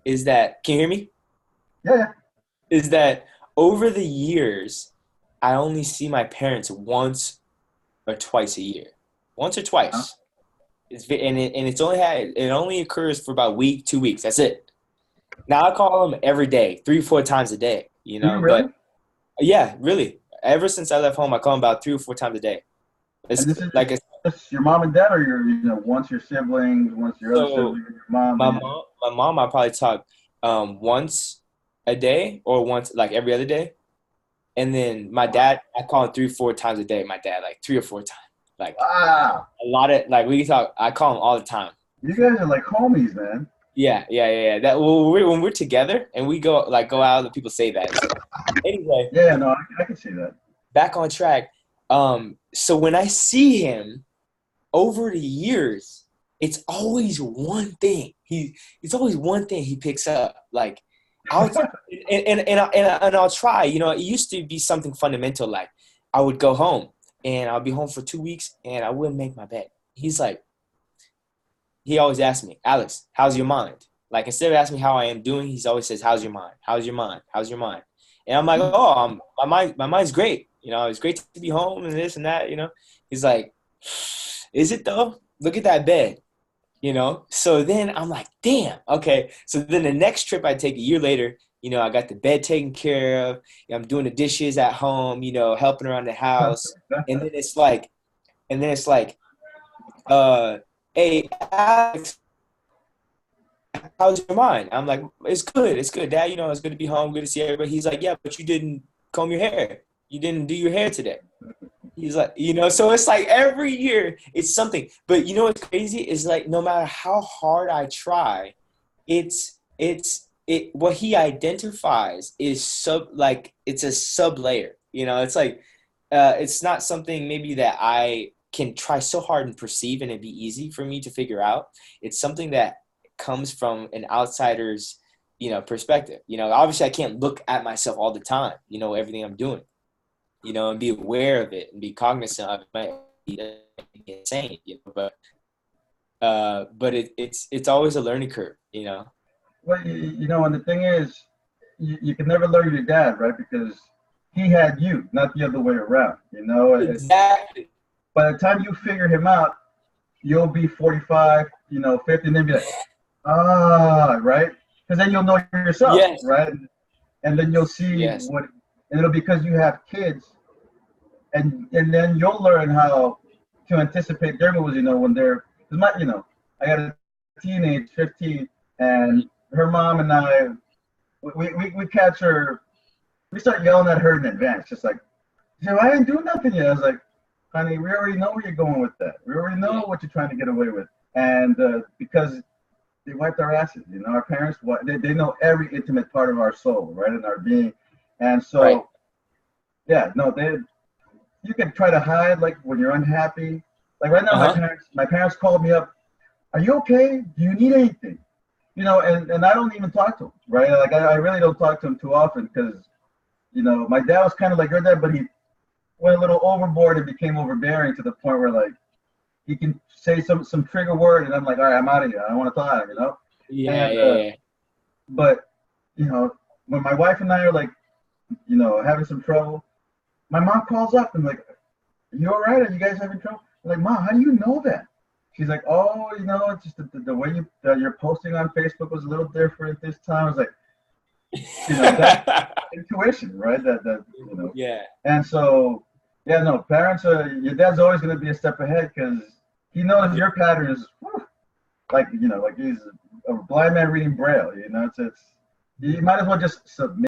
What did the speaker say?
is that, can you hear me? Yeah, yeah. Is that over the years, I only see my parents once or twice a year. Once or Huh? twice. And it's only it only occurs for about a week, 2 weeks. That's it. Now I call them every day, 3, 4 times a day, Do you but really? yeah, really. Ever since I left home, I call them about 3 or 4 times a day. And It's this is like it's, just your mom and dad, or once your siblings, once your other so sibling, your mom, my and mom, my mom, I probably talk once a day or once like every other day. And then my wow, dad, I call him 3, 4 times a day. My dad, like 3 or 4 times. Like wow, a lot of like we talk. I call him all the time. you guys are like homies, man. Yeah, yeah, yeah, yeah. That when we're together and we go out, and people say that. So anyway, Yeah, no, I can see that. back on track. So when I see him over the years, it's always one thing. It's always one thing he picks up. Like I'll and I'll try. It used to be something fundamental. Like I would go home and I'll be home for 2 weeks and I wouldn't make my bed. He's like, he always asks me, Alex, how's your mind? Like instead of asking me how I am doing, he always says, how's your mind? How's your mind? How's your mind? And I'm like, Hmm. oh, my mind's great. It's great to be home and this and that. He's like, is it though? Look at that bed. So then I'm like, damn, okay. So then the next trip I take a year later, I got the bed taken care of. I'm doing the dishes at home, helping around the house. And then it's like, and then it's like, uh, hey, Alex, how's your mind? I'm like, it's good, Dad. It's good to be home, good to see everybody. He's like, yeah, but you didn't comb your hair. You didn't do your hair today. He's like, so it's like every year it's something. But what's crazy is like no matter how hard I try, what he identifies is it's a sub layer. It's like it's not something maybe that I can try so hard and perceive and it'd be easy for me to figure out. It's something that comes from an outsider's, perspective. Obviously I can't look at myself all the time, everything I'm doing, and be aware of it and be cognizant of it. Might be insane, but it's always a learning curve. Well, and the thing is, you can never learn your dad, right? Because he had you, not the other way around. Exactly. By the time you figure him out, you'll be 45, 50, and then be like, right? Because then you'll know yourself, Yes. right? And then you'll see Yes. and it'll because you have kids, and then you'll learn how to anticipate their moves. When they're, I got a teenage 15, and her mom and I, we catch her, we start yelling at her in advance, just like, I didn't do nothing yet. I was like, honey, we already know where you're going with that. We already know Yeah. what you're trying to get away with, and because they wiped our asses. Our parents, they know every intimate part of our soul, right, in our being, and Right. so yeah, no, you can try to hide like when you're unhappy. Like right now, Uh huh. my parents called me up. Are you okay? Do you need anything? And I don't even talk to him, right? Like I really don't talk to him too often because my dad was kind of like your dad, but he went a little overboard and became overbearing to the point where like he can say some trigger word, and I'm like, all right, I'm out of here. I don't want to talk. Yeah. And Yeah. Yeah. but when my wife and I are like, having some trouble, my mom calls up and like, are you all right? Are you guys having trouble? I'm like, Mom, how do you know that? She's like, oh, it's just the way you're posting on Facebook was a little different this time. I was like, that intuition, right? That. Yeah. And so, yeah, no, parents are, your dad's always going to be a step ahead because he knows Yeah. your pattern is like he's a blind man reading Braille. You might as well just submit.